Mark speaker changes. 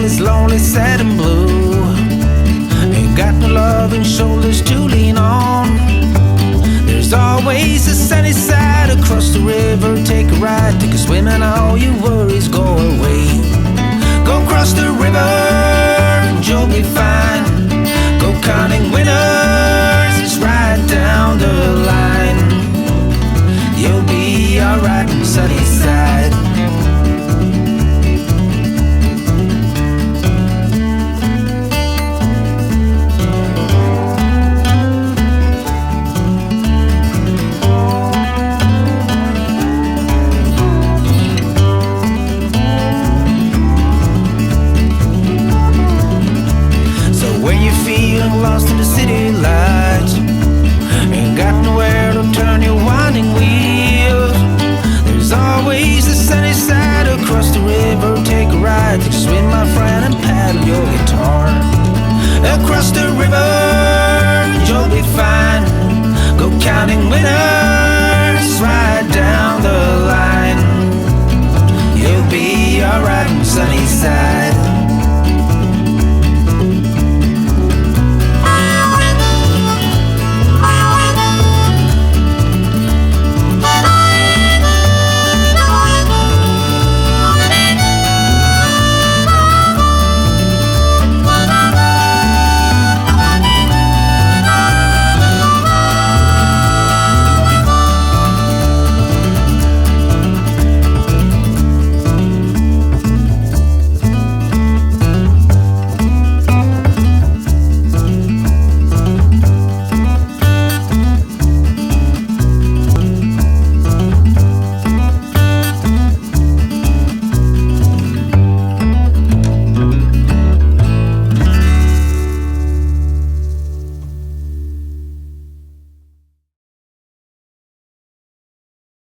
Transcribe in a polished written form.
Speaker 1: is lonely, sad and blue. Ain't got no loving shoulders to lean on. There's always a sunny side across the river. Take a ride, take a swim, and all your worries go away. Go cross the river and you'll be fine. Go counting winners, it's right down the line. You'll be alright on sunny side. Lost in the city lights, ain't got nowhere to turn your winding wheels. There's always the sunny side across the river. Take a ride, take a swim, my friend, and paddle your guitar. Across the river, you'll be fine. Go counting winners.